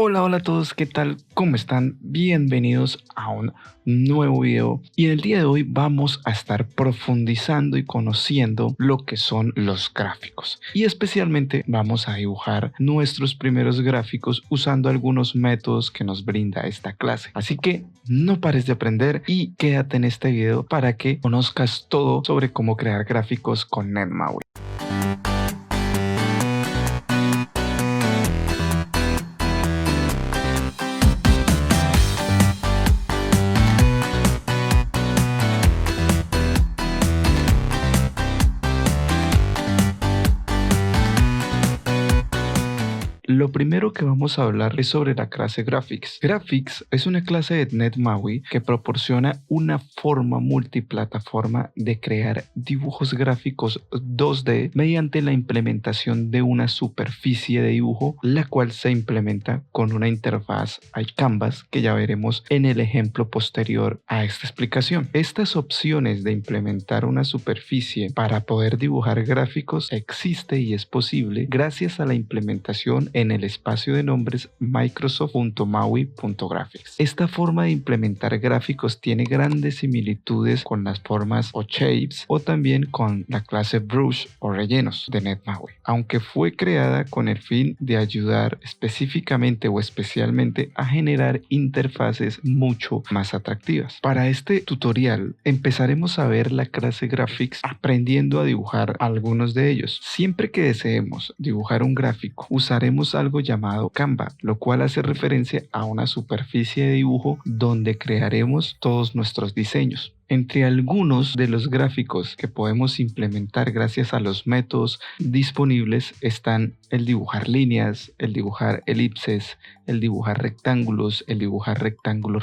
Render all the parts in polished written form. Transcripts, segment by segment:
Hola, hola a todos, ¿qué tal? ¿Cómo están? Bienvenidos a un nuevo video y en el día de hoy vamos a estar profundizando y conociendo lo que son los gráficos y especialmente vamos a dibujar nuestros primeros gráficos usando algunos métodos que nos brinda esta clase. Así que no pares de aprender y quédate en este video para que conozcas todo sobre cómo crear gráficos con NetMaui. Lo primero que vamos a hablar es sobre la clase Graphics. Graphics es una clase de NetMaui que proporciona una forma multiplataforma de crear dibujos gráficos 2D mediante la implementación de una superficie de dibujo, la cual se implementa con una interfaz iCanvas que ya veremos en el ejemplo posterior a esta explicación. Estas opciones de implementar una superficie para poder dibujar gráficos existe y es posible gracias a la implementación en el espacio de nombres Microsoft.maui.graphics. Esta forma de implementar gráficos tiene grandes similitudes con las formas o shapes o también con la clase brush o rellenos de NetMaui, aunque fue creada con el fin de ayudar específicamente o especialmente a generar interfaces mucho más atractivas. Para este tutorial empezaremos a ver la clase Graphics aprendiendo a dibujar algunos de ellos. Siempre que deseemos dibujar un gráfico usaremos algo llamado Canva, lo cual hace referencia a una superficie de dibujo donde crearemos todos nuestros diseños. Entre algunos de los gráficos que podemos implementar gracias a los métodos disponibles están el dibujar líneas, el dibujar elipses, el dibujar rectángulos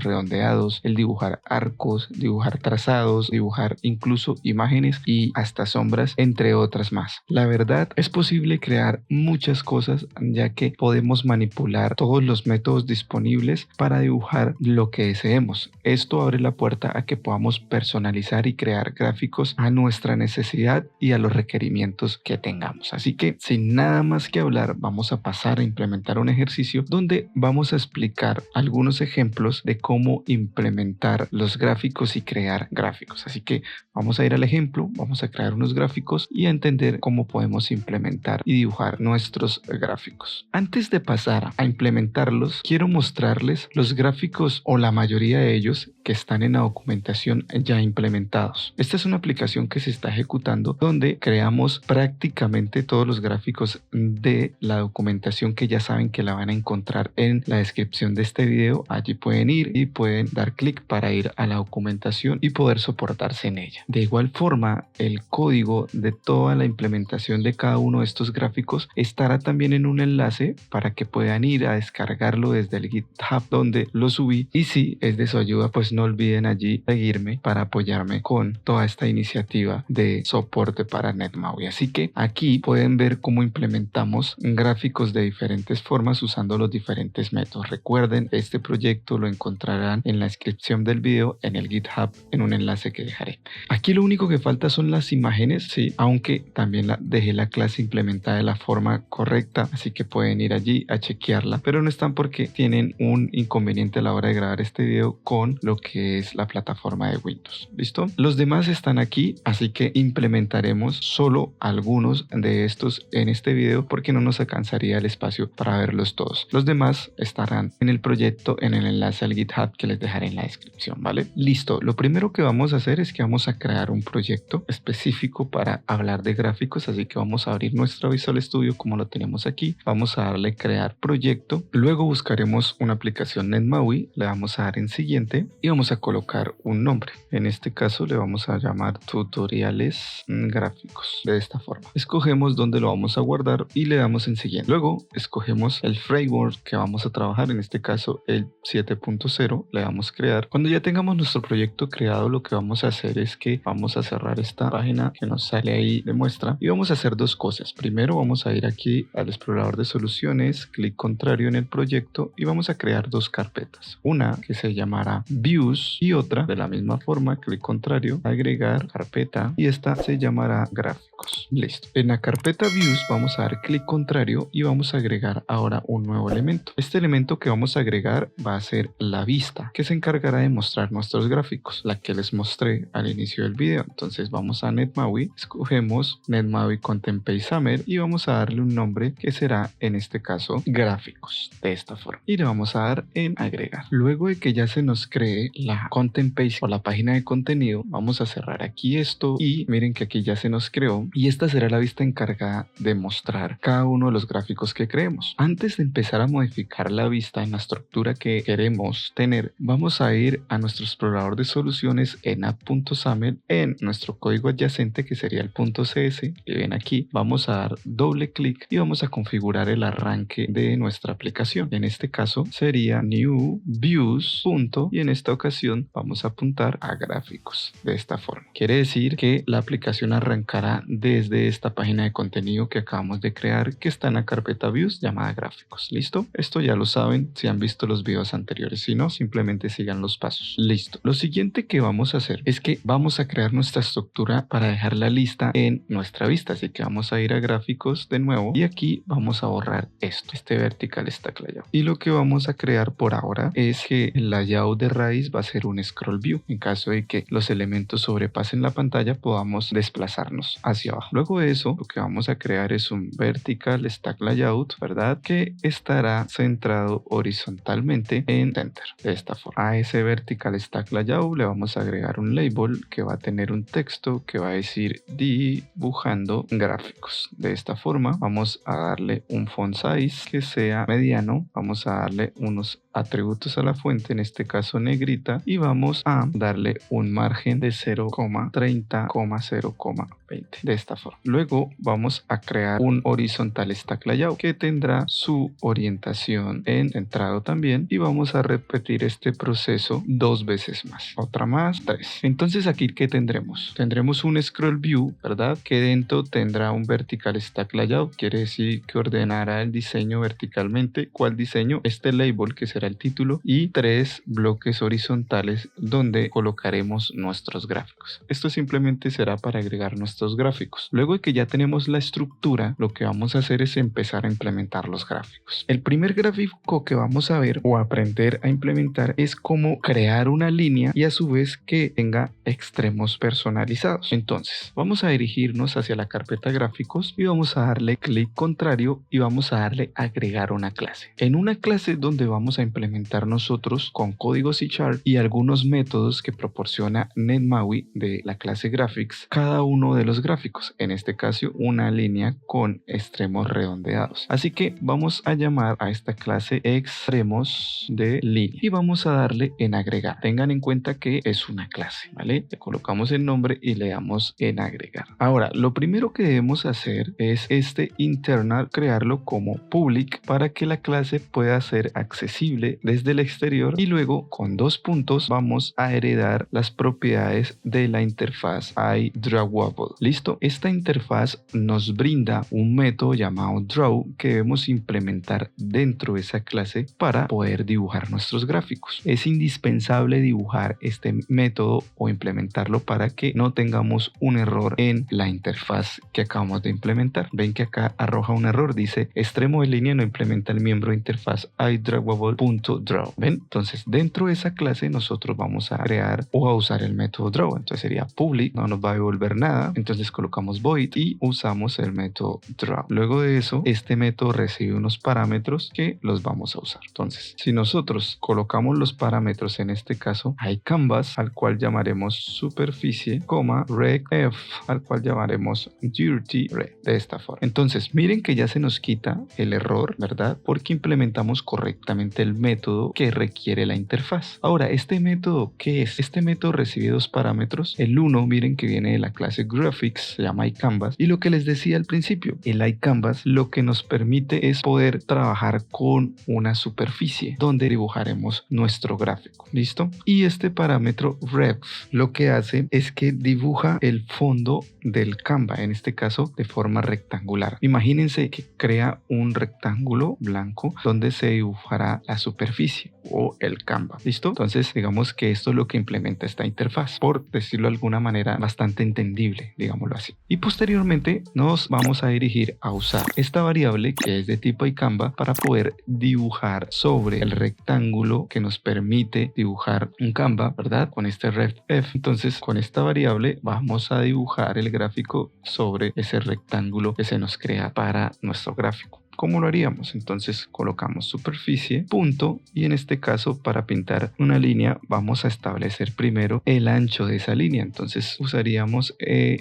redondeados, el dibujar arcos, dibujar trazados, dibujar incluso imágenes y hasta sombras, entre otras más. La verdad, es posible crear muchas cosas ya que podemos manipular todos los métodos disponibles para dibujar lo que deseemos. Esto abre la puerta a que podamos personalizar y crear gráficos a nuestra necesidad y a los requerimientos que tengamos. Así que sin nada más que hablar, vamos a pasar a implementar un ejercicio donde vamos a explicar algunos ejemplos de cómo implementar los gráficos y crear gráficos. Así que vamos a ir al ejemplo, vamos a crear unos gráficos y a entender cómo podemos implementar y dibujar nuestros gráficos. Antes de pasar a implementarlos, quiero mostrarles los gráficos o la mayoría de ellos que están en la documentación ya implementados. Esta es una aplicación que se está ejecutando donde creamos prácticamente todos los gráficos de la documentación que ya saben que la van a encontrar en la descripción de este video. Allí pueden ir y pueden dar clic para ir a la documentación y poder soportarse en ella. De igual forma, el código de toda la implementación de cada uno de estos gráficos estará también en un enlace para que puedan ir a descargarlo desde el GitHub donde lo subí, y si es de su ayuda pues no olviden allí seguirme para apoyarme con toda esta iniciativa de soporte para NetMaui. Así que aquí pueden ver cómo implementamos gráficos de diferentes formas usando los diferentes métodos. Recuerden, este proyecto lo encontrarán en la descripción del video en el GitHub en un enlace que dejaré. Aquí lo único que falta son las imágenes, sí, aunque también dejé la clase implementada de la forma correcta, así que pueden ir allí a chequearla, pero no están porque tienen un inconveniente a la hora de grabar este video con lo que es la plataforma de Windows. ¿Listo? Los demás están aquí, así que implementaremos solo algunos de estos en este video porque no nos alcanzaría el espacio para verlos todos. Los demás estarán en el proyecto en el enlace al GitHub que les dejaré en la descripción, ¿vale? Listo, lo primero que vamos a hacer es que vamos a crear un proyecto específico para hablar de gráficos, así que vamos a abrir nuestro Visual Studio como lo tenemos aquí, vamos a darle crear proyecto, luego buscaremos una aplicación NetMaui, le vamos a dar en siguiente y vamos a colocar un nombre. En este caso le vamos a llamar tutoriales gráficos, de esta forma. Escogemos dónde lo vamos a guardar y le damos en siguiente. Luego escogemos el framework que vamos a trabajar, en este caso el 7.0, le damos crear. Cuando ya tengamos nuestro proyecto creado, lo que vamos a hacer es que vamos a cerrar esta página que nos sale ahí de muestra y vamos a hacer dos cosas. Primero vamos a ir aquí al explorador de soluciones, clic contrario en el proyecto y vamos a crear dos carpetas. Una que se llamará View views y otra de la misma forma, clic contrario, agregar carpeta y esta se llamará gráficos. Listo. En la carpeta views vamos a dar clic contrario y vamos a agregar ahora un nuevo elemento. Este elemento que vamos a agregar va a ser la vista, que se encargará de mostrar nuestros gráficos, la que les mostré al inicio del video. Entonces vamos a NetMaui, escogemos NetMaui Content Page Summer y vamos a darle un nombre que será en este caso gráficos, de esta forma, y le vamos a dar en agregar. Luego de que ya se nos cree la Content Page o la página de contenido, vamos a cerrar aquí esto y miren que aquí ya se nos creó y esta será la vista encargada de mostrar cada uno de los gráficos que creemos. Antes de empezar a modificar la vista en la estructura que queremos tener, vamos a ir a nuestro explorador de soluciones en app.xaml, en nuestro código adyacente que sería el .cs, que ven aquí, vamos a dar doble clic y vamos a configurar el arranque de nuestra aplicación. En este caso sería new views y en esta ocasión vamos a apuntar a gráficos, de esta forma. Quiere decir que la aplicación arrancará desde esta página de contenido que acabamos de crear, que está en la carpeta views llamada gráficos. ¿Listo? Esto ya lo saben si han visto los videos anteriores, si no, simplemente sigan los pasos. Listo. Lo siguiente que vamos a hacer es que vamos a crear nuestra estructura para dejarla lista en nuestra vista, así que vamos a ir a gráficos de nuevo y aquí vamos a borrar esto, este vertical stack layout, y lo que vamos a crear por ahora es que el layout de raíz va a ser un scroll view. En caso de que los elementos sobrepasen la pantalla, podamos desplazarnos hacia abajo. Luego de eso, lo que vamos a crear es un vertical stack layout, ¿verdad? Que estará centrado horizontalmente en center, de esta forma. A ese vertical stack layout le vamos a agregar un label que va a tener un texto que va a decir dibujando gráficos. De esta forma vamos a darle un font size que sea mediano, vamos a darle unos atributos a la fuente, en este caso negrita, y vamos a darle un margen de 0,30,0,20, de esta forma. Luego vamos a crear un horizontal stack layout que tendrá su orientación en centrado también y vamos a repetir este proceso 2 veces más, otra más, 3. Entonces aquí ¿qué tendremos? Tendremos un scroll view, ¿verdad? Que dentro tendrá un vertical stack layout, quiere decir que ordenará el diseño verticalmente. ¿Cuál diseño? Este label que será el título y 3 bloques horizontales donde colocaremos nuestros gráficos. Esto simplemente será para agregar nuestros gráficos. Luego de que ya tenemos la estructura, lo que vamos a hacer es empezar a implementar los gráficos. El primer gráfico que vamos a ver o aprender a implementar es cómo crear una línea y a su vez que tenga extremos personalizados. Entonces vamos a dirigirnos hacia la carpeta gráficos y vamos a darle clic contrario y vamos a darle agregar una clase. En una clase donde vamos a implementar nosotros con código C# y algunos métodos que proporciona NetMaui de la clase graphics, cada uno de los gráficos, en este caso una línea con extremos redondeados. Así que vamos a llamar a esta clase extremos de línea y vamos a darle en agregar. Tengan en cuenta que es una clase, ¿vale? Le colocamos el nombre y le damos en agregar. Ahora, lo primero que debemos hacer es este internal, crearlo como public para que la clase pueda ser accesible desde el exterior y luego con 2 puntos vamos a heredar las propiedades de la interfaz iDrawable. ¿Listo? Esta interfaz nos brinda un método llamado draw que debemos implementar dentro de esa clase para poder dibujar nuestros gráficos. Es indispensable dibujar este método o implementarlo para que no tengamos un error en la interfaz que acabamos de implementar. Ven que acá arroja un error, dice extremo de línea no implementa el miembro de interfaz iDrawable.draw. ¿Ven? Entonces dentro de esa clase nosotros vamos a crear o a usar el método draw. Entonces sería public, no nos va a devolver nada, entonces colocamos void y usamos el método draw. Luego de eso este método recibe unos parámetros que los vamos a usar. Entonces si nosotros colocamos los parámetros, en este caso iCanvas, al cual llamaremos superficie, rect f, al cual llamaremos dirty red, de esta forma. Entonces miren que ya se nos quita el error, ¿verdad? Porque implementamos correctamente el método que requiere la interfaz. Ahora, ¿este método qué es? Este método recibe 2 parámetros. El uno, miren que viene de la clase graphics, se llama iCanvas, y lo que les decía al principio, el iCanvas lo que nos permite es poder trabajar con una superficie donde dibujaremos nuestro gráfico. ¿Listo? Y este parámetro ref lo que hace es que dibuja el fondo del Canva, en este caso de forma rectangular. Imagínense que crea un rectángulo blanco donde se dibujará la superficie o el Canva. ¿Listo? Entonces, digamos que esto es lo que implementa esta interfaz, por decirlo de alguna manera bastante entendible, digámoslo así. Y posteriormente nos vamos a dirigir a usar esta variable que es de tipo iCanva para poder dibujar sobre el rectángulo que nos permite dibujar un Canva, ¿verdad? Con este ref. Entonces, con esta variable vamos a dibujar el gráfico sobre ese rectángulo que se nos crea para nuestro gráfico. ¿Cómo lo haríamos? Entonces colocamos superficie, punto, y en este caso para pintar una línea vamos a establecer primero el ancho de esa línea. Entonces usaríamos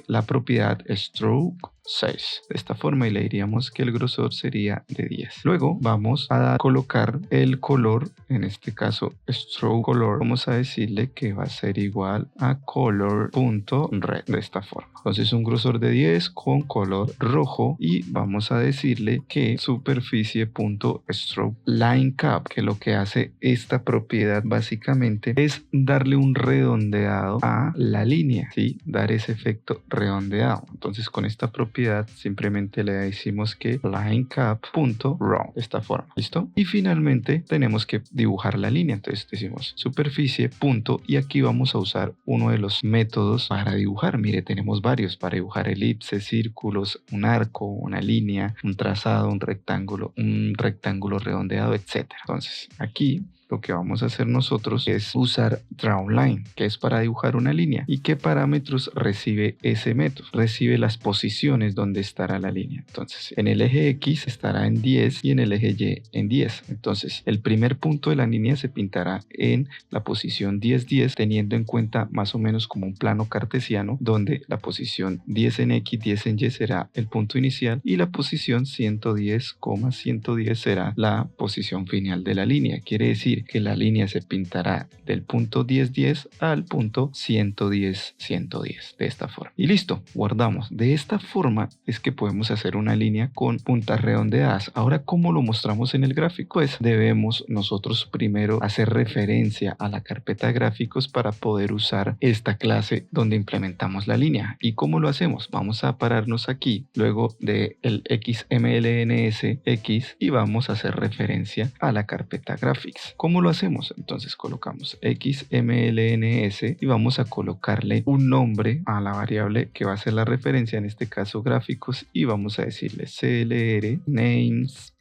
la propiedad stroke 6 de esta forma y le diríamos que el grosor sería de 10. Luego vamos a colocar el color, en este caso stroke color, vamos a decirle que va a ser igual a color.red de esta forma. Entonces un grosor de 10 con color rojo y vamos a decirle que superficie.stroke line cap, que lo que hace esta propiedad básicamente es darle un redondeado a la línea, ¿sí? Dar ese efecto redondeado. Entonces con esta propiedad simplemente le decimos que linecap.round de esta forma, ¿listo? Y finalmente tenemos que dibujar la línea, entonces decimos superficie punto y aquí vamos a usar uno de los métodos para dibujar. Mire, tenemos varios para dibujar elipses, círculos, un arco, una línea, un trazado, un rectángulo redondeado, etcétera. Entonces aquí lo que vamos a hacer nosotros es usar drawLine, que es para dibujar una línea. ¿Y qué parámetros recibe ese método? Recibe las posiciones donde estará la línea. Entonces, en el eje X estará en 10 y en el eje Y en 10. Entonces, el primer punto de la línea se pintará en la posición 10-10, teniendo en cuenta más o menos como un plano cartesiano, donde la posición 10 en X, 10 en Y será el punto inicial y la posición 110,110 será la posición final de la línea. Quiere decir que la línea se pintará del punto 10-10 al punto 110-110 de esta forma. Y listo, guardamos. De esta forma es que podemos hacer una línea con puntas redondeadas. Ahora, ¿cómo lo mostramos en el gráfico? Pues debemos nosotros primero hacer referencia a la carpeta de gráficos para poder usar esta clase donde implementamos la línea. ¿Y cómo lo hacemos? Vamos a pararnos aquí, luego del XMLNS X y vamos a hacer referencia a la carpeta graphics. ¿Cómo lo hacemos? Entonces colocamos XMLNS y vamos a colocarle un nombre a la variable que va a ser la referencia, en este caso gráficos, y vamos a decirle CLR names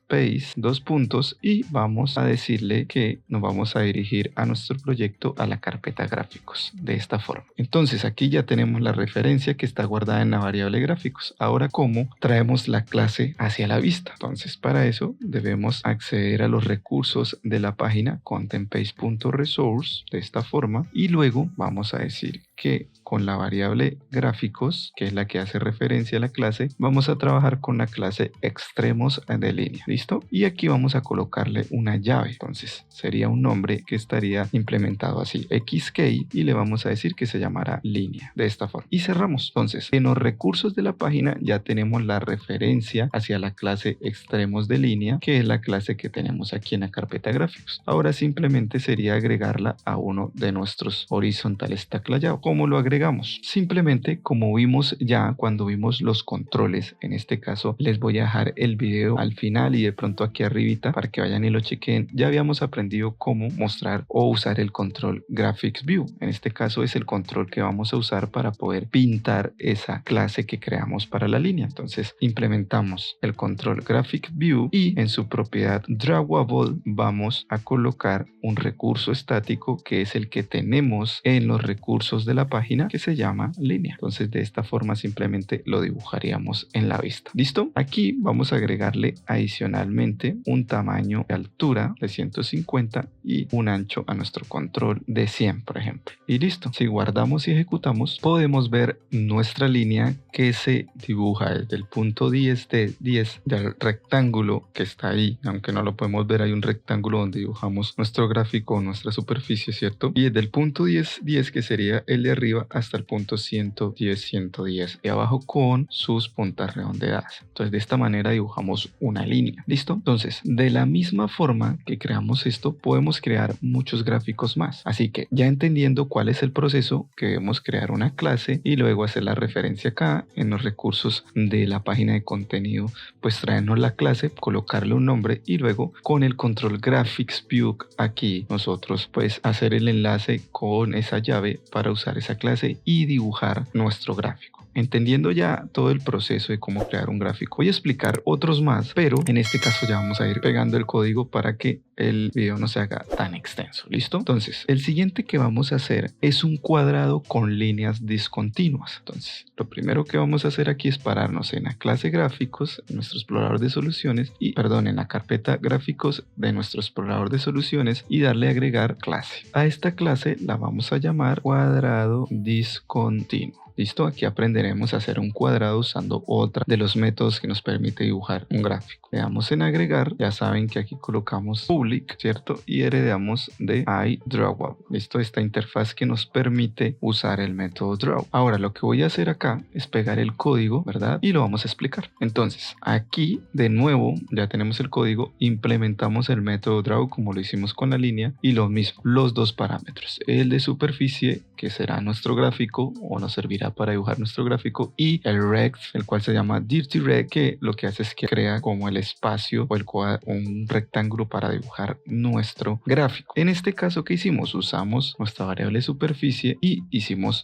dos puntos y vamos a decirle que nos vamos a dirigir a nuestro proyecto a la carpeta gráficos de esta forma. Entonces aquí ya tenemos la referencia que está guardada en la variable gráficos. Ahora, ¿cómo traemos la clase hacia la vista? Entonces para eso debemos acceder a los recursos de la página contentpage.resource de esta forma y luego vamos a decir que con la variable gráficos, que es la que hace referencia a la clase, vamos a trabajar con la clase extremos de línea. ¿Listo? Y aquí vamos a colocarle una llave. Entonces sería un nombre que estaría implementado así, xkey, y le vamos a decir que se llamará línea de esta forma. Y cerramos. Entonces en los recursos de la página ya tenemos la referencia hacia la clase extremos de línea, que es la clase que tenemos aquí en la carpeta gráficos. Ahora simplemente sería agregarla a uno de nuestros horizontales teclayados. ¿Cómo lo agregamos? Simplemente, como vimos ya cuando vimos los controles, en este caso les voy a dejar el video al final y de pronto aquí arribita para que vayan y lo chequen. Ya habíamos aprendido cómo mostrar o usar el control Graphics View. En este caso es el control que vamos a usar para poder pintar esa clase que creamos para la línea. Entonces implementamos el control Graphics View y en su propiedad Drawable vamos a colocar un recurso estático que es el que tenemos en los recursos de la página, que se llama línea. Entonces de esta forma simplemente lo dibujaríamos en la vista. ¿Listo? Aquí vamos a agregarle adicionalmente un tamaño de altura de 150 y un ancho a nuestro control de 100, por ejemplo. Y listo. Si guardamos y ejecutamos, podemos ver nuestra línea que se dibuja desde el punto 10 de 10 del rectángulo que está ahí. Aunque no lo podemos ver, hay un rectángulo donde dibujamos nuestro gráfico o nuestra superficie, ¿cierto? Y desde el punto 10, 10 que sería el de arriba hasta el punto 110, 110 de abajo con sus puntas redondeadas. Entonces de esta manera dibujamos una línea. ¿Listo? Entonces de la misma forma que creamos esto, podemos crear muchos gráficos más. Así que ya entendiendo cuál es el proceso, que debemos crear una clase y luego hacer la referencia acá en los recursos de la página de contenido, pues traernos la clase, colocarle un nombre y luego con el control graphics view aquí nosotros pues hacer el enlace con esa llave para usar esa clase y dibujar nuestro gráfico. Entendiendo ya todo el proceso de cómo crear un gráfico, voy a explicar otros más, pero en este caso ya vamos a ir pegando el código para que el video no se haga tan extenso. ¿Listo? Entonces, el siguiente que vamos a hacer es un cuadrado con líneas discontinuas. Entonces, lo primero que vamos a hacer aquí es pararnos en la clase gráficos, en nuestro explorador de soluciones, en la carpeta gráficos de nuestro explorador de soluciones y darle a agregar clase. A esta clase la vamos a llamar cuadrado discontinuo. ¿Listo? Aquí aprenderemos a hacer un cuadrado usando otra de los métodos que nos permite dibujar un gráfico. Le damos en agregar, ya saben que aquí colocamos public, ¿cierto? Y heredamos de iDrawable. ¿Listo? Esta interfaz que nos permite usar el método draw. Ahora lo que voy a hacer acá es pegar el código, ¿verdad? Y lo vamos a explicar. Entonces, aquí de nuevo ya tenemos el código, implementamos el método draw como lo hicimos con la línea y lo mismo, los dos parámetros, el de superficie que será nuestro gráfico o nos servirá para dibujar nuestro gráfico y el rect, el cual se llama dirty rect, que lo que hace es que crea como el espacio o un rectángulo para dibujar nuestro gráfico. En este caso, ¿qué hicimos? Usamos nuestra variable superficie y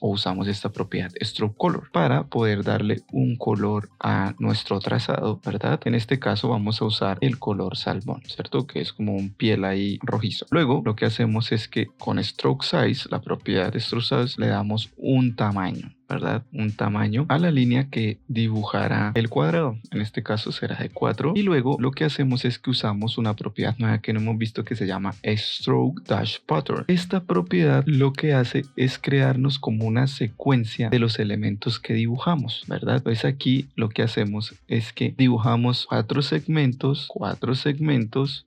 usamos esta propiedad stroke color para poder darle un color a nuestro trazado, ¿verdad? En este caso vamos a usar el color salmón, ¿cierto? Que es como un piel ahí rojizo. Luego lo que hacemos es que con stroke size, la propiedad de stroke size, le damos un tamaño, ¿verdad? Un tamaño a la línea que dibujará el cuadrado. En este caso será de 4. Y luego lo que hacemos es que usamos una propiedad nueva que no hemos visto que se llama stroke dash pattern. Esta propiedad lo que hace es crearnos como una secuencia de los elementos que dibujamos, ¿verdad? Pues aquí lo que hacemos es que dibujamos 4 segmentos,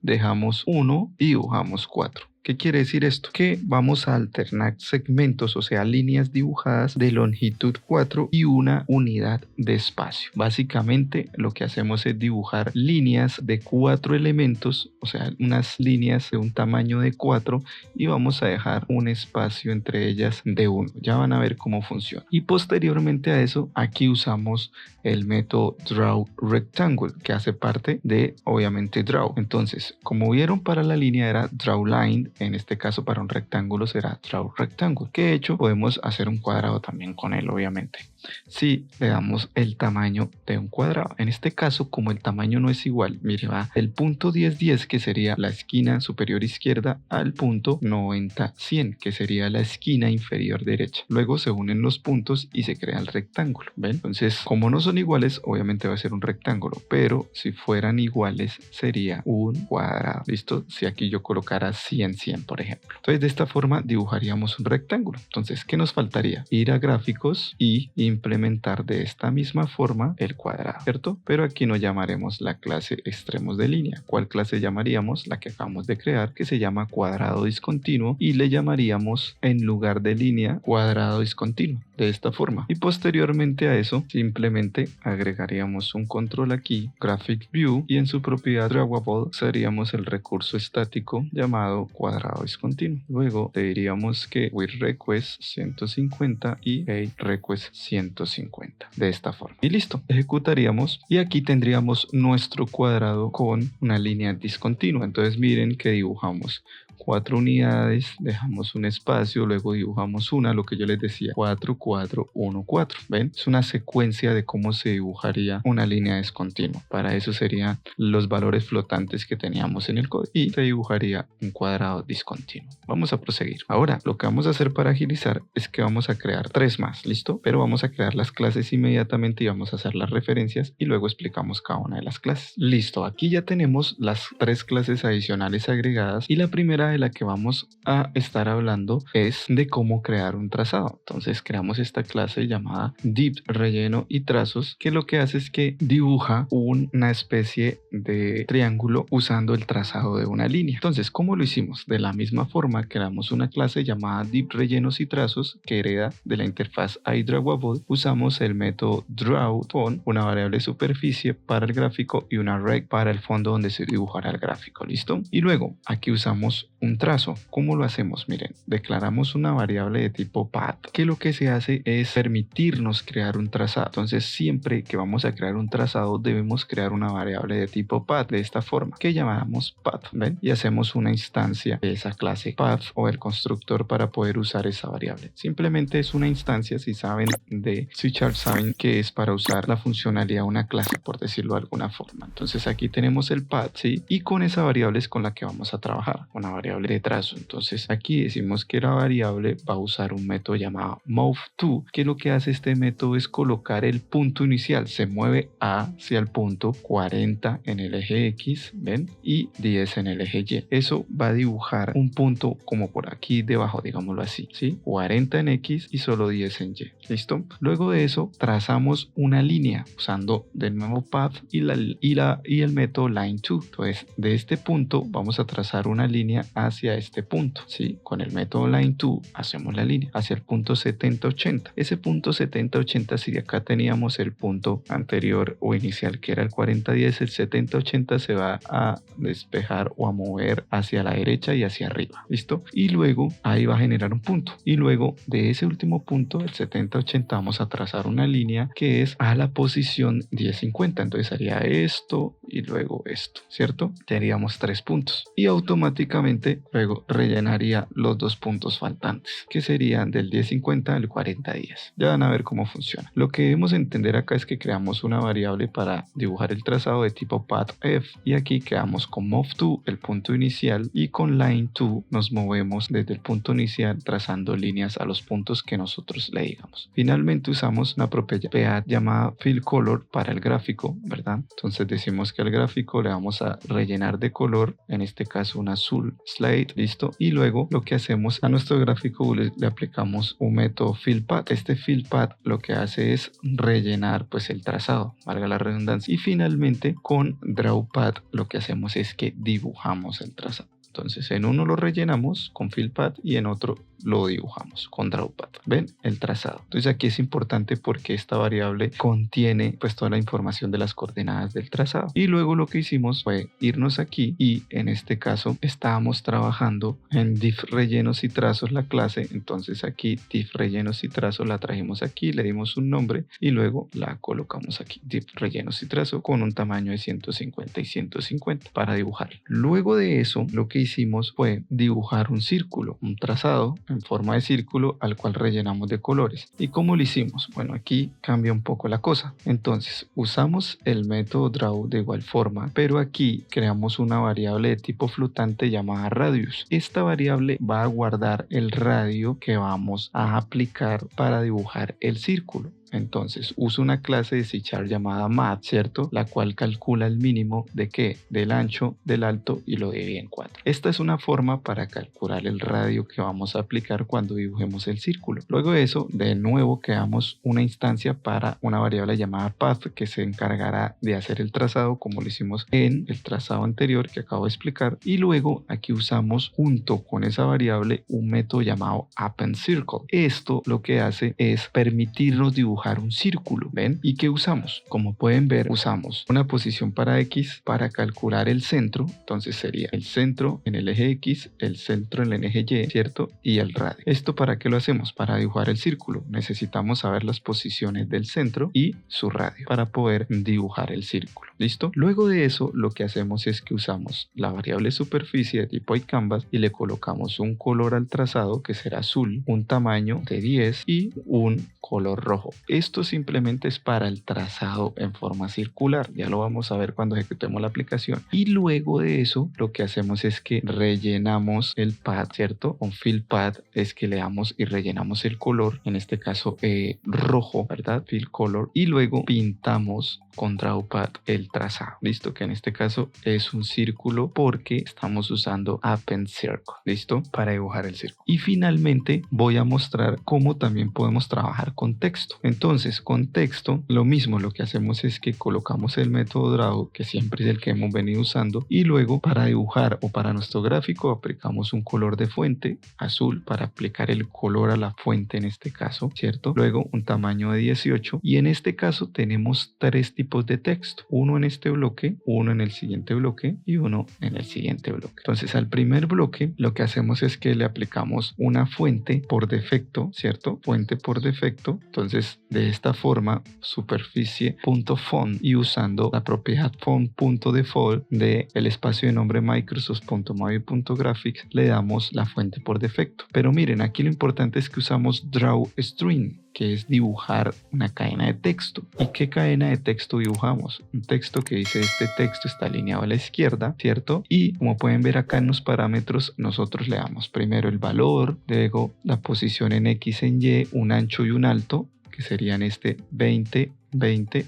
dejamos 1 y dibujamos 4. ¿Qué quiere decir esto? Que vamos a alternar segmentos, o sea, líneas dibujadas de longitud 4 y una unidad de espacio. Básicamente lo que hacemos es dibujar líneas de 4 elementos, o sea, unas líneas de un tamaño de 4 y vamos a dejar un espacio entre ellas de 1. Ya van a ver cómo funciona. Y posteriormente a eso, aquí usamos el método draw rectangle, que hace parte de, obviamente, draw. Entonces, como vieron, para la línea era draw line. En este caso para un rectángulo será draw rectangle, que de hecho podemos hacer un cuadrado también con él, obviamente, si le damos el tamaño de un cuadrado. En este caso, como el tamaño no es igual, mire, va del punto 10, 10, que sería la esquina superior izquierda, al punto 90, 100, que sería la esquina inferior derecha. Luego se unen los puntos y se crea el rectángulo, ¿ven? Entonces, como no son iguales, obviamente va a ser un rectángulo, pero si fueran iguales sería un cuadrado. ¿Listo? Si aquí yo colocara 100, 100, por ejemplo. Entonces, de esta forma dibujaríamos un rectángulo. Entonces, ¿qué nos faltaría? Ir a gráficos y implementar de esta misma forma el cuadrado, ¿cierto? Pero aquí no llamaremos la clase extremos de línea. ¿Cuál clase llamaríamos? La que acabamos de crear, que se llama cuadrado discontinuo, y le llamaríamos en lugar de línea cuadrado discontinuo, de esta forma. Y posteriormente a eso, simplemente agregaríamos un control aquí, graphic view, y en su propiedad drawable seríamos el recurso estático llamado cuadrado discontinuo. Luego le diríamos que with request 150 y hey request 150, de esta forma. Y listo, ejecutaríamos y aquí tendríamos nuestro cuadrado con una línea discontinua. Entonces miren que dibujamos 4 unidades, dejamos un espacio, luego dibujamos una, lo que yo les decía, 4, 4, 1, 4. ¿Ven? Es una secuencia de cómo se dibujaría una línea discontinua. Para eso serían los valores flotantes que teníamos en el código y se dibujaría un cuadrado discontinuo. Vamos a proseguir. Ahora, lo que vamos a hacer para agilizar es que vamos a crear 3 más, ¿listo? Pero vamos a crear las clases inmediatamente y vamos a hacer las referencias y luego explicamos cada una de las clases. Listo, aquí ya tenemos las 3 clases adicionales agregadas y la primera tercera de la que vamos a estar hablando es de cómo crear un trazado. Entonces creamos esta clase llamada div relleno y trazos, que lo que hace es que dibuja una especie de triángulo usando el trazado de una línea. Entonces, ¿cómo lo hicimos? De la misma forma, creamos una clase llamada div rellenos y trazos que hereda de la interfaz iDrawable. Usamos el método drawFont, una variable superficie para el gráfico y una rect para el fondo donde se dibujará el gráfico. ¿Listo? Y luego aquí usamos un trazo. ¿Cómo lo hacemos? Miren, declaramos una variable de tipo path, que lo que se hace es permitirnos crear un trazado. Entonces, siempre que vamos a crear un trazado debemos crear una variable de tipo path de esta forma, que llamamos path. ¿Ven? Y hacemos una instancia de esa clase path o el constructor para poder usar esa variable. Simplemente es una instancia. Si saben de C# saben que es para usar la funcionalidad de una clase, por decirlo de alguna forma. Entonces aquí tenemos el path, ¿sí? Y con esa variable es con la que vamos a trabajar, una variable de trazo. Entonces aquí decimos que la variable va a usar un método llamado move_to, que lo que hace este método es colocar el punto inicial, se mueve hacia el punto 40 en el eje X, ¿ven? Y 10 en el eje Y. Eso va a dibujar un punto como por aquí debajo, digámoslo así, ¿sí? 40 en X y solo 10 en Y. ¿Listo? Luego de eso trazamos una línea usando del nuevo path y el método line_to. Entonces de este punto vamos a trazar una línea hacia este punto, ¿sí? Con el método line_to hacemos la línea hacia el punto 70-80. Ese punto 70-80, si acá teníamos el punto anterior o inicial que era el 40-10, el 70-80 se va a despejar o a mover hacia la derecha y hacia arriba. ¿Listo? Y luego ahí va a generar un punto. Y luego de ese último punto, el 70-80, vamos a trazar una línea que es a la posición 10-50. Entonces haría esto y luego esto, ¿cierto? Tendríamos 3 puntos. Y automáticamente luego rellenaría los 2 puntos faltantes, que serían del 10-50 al 40-10. Ya van a ver cómo funciona. Lo que debemos entender acá es que creamos una variable para dibujar el trazado de tipo pathF, y aquí creamos con move_to el punto inicial y con line_to nos movemos desde el punto inicial trazando líneas a los puntos que nosotros le digamos. Finalmente usamos una propiedad llamada fillColor para el gráfico, ¿verdad? Entonces decimos que al gráfico le vamos a rellenar de color, en este caso un azul slate, listo, y luego lo que hacemos a nuestro gráfico le aplicamos un método fillPath. Este fillPath lo que hace es rellenar pues el trazado, valga la redundancia, y finalmente con drawPath lo que hacemos es que dibujamos el trazado. Entonces en uno lo rellenamos con fillPath y en otro lo dibujamos con drawPath. ¿Ven? El trazado. Entonces aquí es importante porque esta variable contiene pues toda la información de las coordenadas del trazado. Y luego lo que hicimos fue irnos aquí y en este caso estábamos trabajando en div rellenos y trazos la clase. Entonces aquí div rellenos y trazos la trajimos aquí, le dimos un nombre y luego la colocamos aquí. Div rellenos y trazos con un tamaño de 150 y 150 para dibujar. Luego de eso lo que hicimos fue dibujar un círculo, un trazado en forma de círculo al cual rellenamos de colores. ¿Y cómo lo hicimos? Bueno, aquí cambia un poco la cosa. Entonces usamos el método draw de igual forma, pero aquí creamos una variable de tipo flotante llamada radius. Esta variable va a guardar el radio que vamos a aplicar para dibujar el círculo. Entonces uso una clase de C# llamada math, ¿cierto? La cual calcula el mínimo de ¿qué? Del ancho, del alto y lo divide en 4. Esta es una forma para calcular el radio que vamos a aplicar cuando dibujemos el círculo. Luego de eso, de nuevo creamos una instancia para una variable llamada path que se encargará de hacer el trazado como lo hicimos en el trazado anterior que acabo de explicar. Y luego aquí usamos junto con esa variable un método llamado appendCircle. Esto lo que hace es permitirnos dibujar un círculo, ¿ven? ¿Y qué usamos? Como pueden ver, usamos una posición para X para calcular el centro. Entonces sería el centro en el eje X, el centro en el eje Y, ¿cierto? Y el radio. ¿Esto para qué lo hacemos? Para dibujar el círculo. Necesitamos saber las posiciones del centro y su radio para poder dibujar el círculo. ¿Listo? Luego de eso, lo que hacemos es que usamos la variable superficie de tipo iCanvas y le colocamos un color al trazado que será azul, un tamaño de 10 y un color rojo. Esto simplemente es para el trazado en forma circular. Ya lo vamos a ver cuando ejecutemos la aplicación. Y luego de eso, lo que hacemos es que rellenamos el pad, ¿cierto? Un fill pad es que le damos y rellenamos el color, en este caso rojo, ¿verdad? Fill color. Y luego pintamos con Drawpad el trazado. ¿Listo? Que en este caso es un círculo porque estamos usando Append Circle. ¿Listo? Para dibujar el círculo. Y finalmente voy a mostrar cómo también podemos trabajar con texto. Entonces, con texto, lo mismo, lo que hacemos es que colocamos el método Draw, que siempre es el que hemos venido usando, y luego para dibujar o para nuestro gráfico aplicamos un color de fuente azul para aplicar el color a la fuente en este caso, ¿cierto? Luego un tamaño de 18 y en este caso tenemos tres tipos de texto, uno en este bloque, uno en el siguiente bloque y uno en el siguiente bloque. Entonces al primer bloque lo que hacemos es que le aplicamos una fuente por defecto, ¿cierto? Fuente por defecto. Entonces de esta forma superficie.font y usando la propiedad font.default de el espacio de nombre Microsoft.movie.graphics le damos la fuente por defecto. Pero miren, aquí lo importante es que usamos drawString, que es dibujar una cadena de texto. ¿Y qué cadena de texto dibujamos? Un texto que dice este texto está alineado a la izquierda, ¿cierto? Y como pueden ver acá en los parámetros, nosotros le damos primero el valor, luego la posición en X, en Y, un ancho y un alto, que serían 20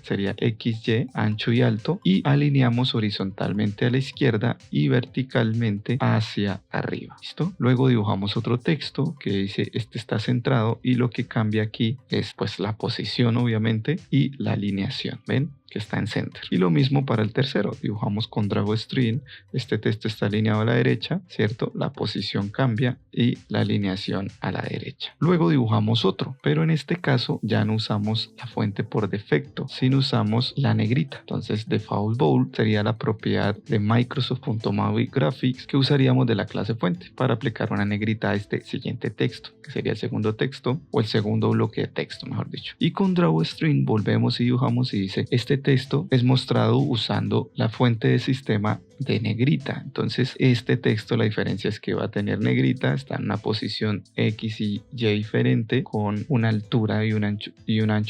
sería XY, ancho y alto, y alineamos horizontalmente a la izquierda y verticalmente hacia arriba. ¿Listo? Luego dibujamos otro texto que dice este está centrado y lo que cambia aquí es pues la posición obviamente y la alineación. ¿Ven? Que está en center. Y lo mismo para el tercero, dibujamos con drawString, este texto está alineado a la derecha, ¿cierto? La posición cambia y la alineación a la derecha. Luego dibujamos otro, pero en este caso ya no usamos la fuente por defecto, sino usamos la negrita. Entonces default bold sería la propiedad de Microsoft.movie.graphics que usaríamos de la clase fuente para aplicar una negrita a este siguiente texto, que sería el segundo texto o el segundo bloque de texto, mejor dicho. Y con drawString volvemos y dibujamos y dice este texto es mostrado usando la fuente de sistema de negrita. Entonces este texto, la diferencia es que va a tener negrita, está en una posición X y Y diferente, con una altura y un ancho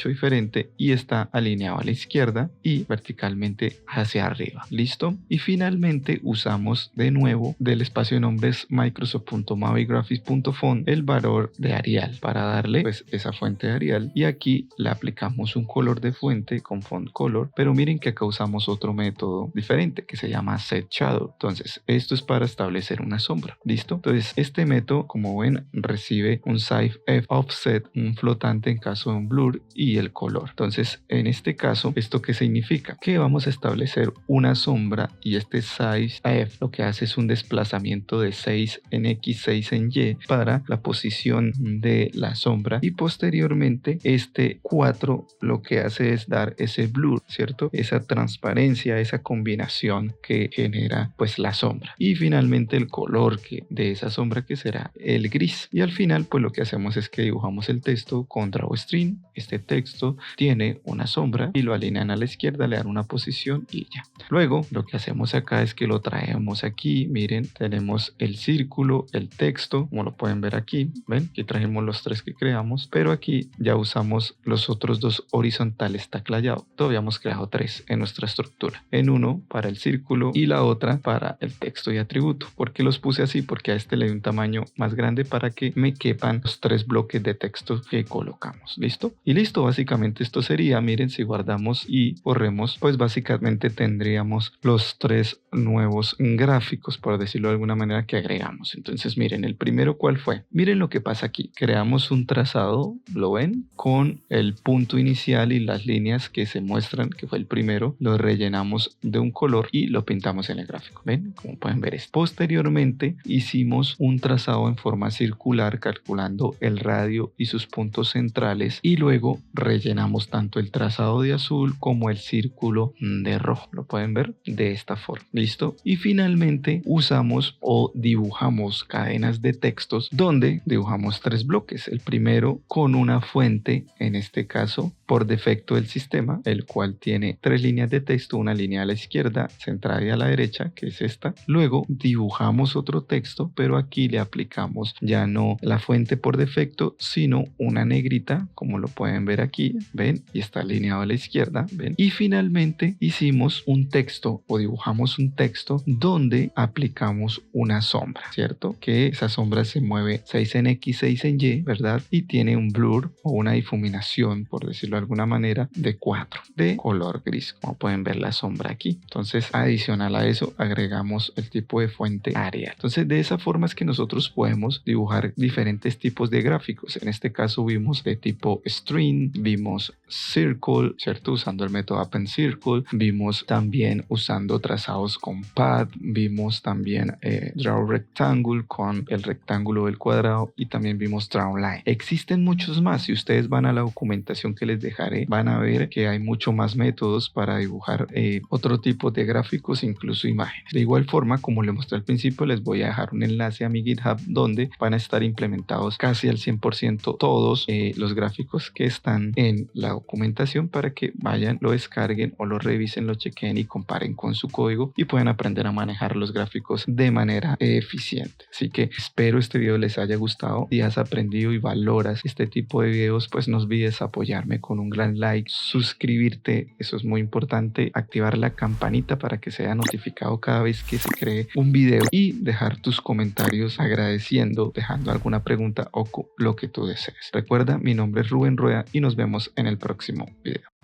diferente, y está alineado a la izquierda y verticalmente hacia arriba. ¿Listo? Y finalmente usamos de nuevo del espacio de nombres Microsoft.moviegraphics.font el valor de Arial para darle pues esa fuente de Arial, y aquí le aplicamos un color de fuente con font color, pero miren que acá usamos otro método diferente que se llama set shadow. Entonces esto es para establecer una sombra. ¿Listo? Entonces este método, como ven, recibe un size F offset, un flotante en caso de un blur, y el color. Entonces en este caso, ¿esto qué significa? Que vamos a establecer una sombra y este size F lo que hace es un desplazamiento de 6 en X, 6 en Y para la posición de la sombra, y posteriormente este 4 lo que hace es dar ese blur, ¿cierto? Esa transparencia, esa combinación que genera pues la sombra, y finalmente el color de esa sombra, que será el gris. Y al final pues lo que hacemos es que dibujamos el texto con drawString. Este texto tiene una sombra y lo alinean a la izquierda, le dan una posición y ya. Luego lo que hacemos acá es que lo traemos aquí. Miren, tenemos el círculo, el texto, como lo pueden ver aquí. Ven, aquí trajimos los tres que creamos, pero aquí ya usamos los otros dos horizontales taclayados. Todavía hemos creado tres en nuestra estructura, en uno para el círculo y la otra para el texto y atributo. ¿Por qué los puse así? Porque a este le doy un tamaño más grande para que me quepan los tres bloques de texto que colocamos. ¿Listo? Y listo, básicamente esto sería. Miren, si guardamos y corremos, pues básicamente tendríamos los tres nuevos gráficos, por decirlo de alguna manera, que agregamos. Entonces miren, el primero, ¿cuál fue? Miren lo que pasa aquí. Creamos un trazado, ¿lo ven? Con el punto inicial y las líneas que se muestran, que fue el primero, lo rellenamos de un color y lo pintamos en el gráfico. ¿Ven? Como pueden ver esto. Posteriormente hicimos un trazado en forma circular calculando el radio y sus puntos centrales, y luego rellenamos tanto el trazado de azul como el círculo de rojo. Lo pueden ver de esta forma. ¿Listo? Y finalmente usamos o dibujamos cadenas de textos donde dibujamos tres bloques. El primero con una fuente, en este caso por defecto del sistema, el cual tiene tres líneas de texto, una línea a la izquierda, centrada y a la derecha, que es esta. Luego dibujamos otro texto, pero aquí le aplicamos ya no la fuente por defecto, sino una negrita, como lo pueden ver aquí, ven, y está alineado a la izquierda, ven. Y finalmente hicimos un texto o dibujamos un texto donde aplicamos una sombra, ¿cierto? Que esa sombra se mueve 6 en X, 6 en Y, ¿verdad? Y tiene un blur o una difuminación, por decirlo de alguna manera, de 4 de color gris, como pueden ver la sombra aquí. Entonces, adicional a eso, agregamos el tipo de fuente Arial. Entonces, de esa forma es que nosotros podemos dibujar diferentes tipos de gráficos. En este caso vimos de tipo string, vimos circle, ¿cierto? Usando el método append circle, vimos también usando trazados con pad, vimos también draw rectangle con el rectángulo del cuadrado y también vimos draw line. Existen muchos más. Si ustedes van a la documentación que les dejaré, van a ver que hay mucho más métodos para dibujar otro tipo de gráficos, incluso imágenes. De igual forma, como les mostré al principio, les voy a dejar un enlace a mi GitHub donde van a estar implementados casi al 100% todos los gráficos que están en la documentación para que vayan, lo descarguen o lo revisen, lo chequen y comparen con su código y puedan aprender a manejar los gráficos de manera eficiente. Así que espero este video les haya gustado. Si has aprendido y valoras este tipo de videos, pues no olvides apoyarme con un gran like, suscribirte, eso es muy importante, activar la campanita para que sea notificado cada vez que se cree un video y dejar tus comentarios agradeciendo, dejando alguna pregunta o lo que tú desees. Recuerda, mi nombre es Rubén Rueda y nos vemos en el próximo video.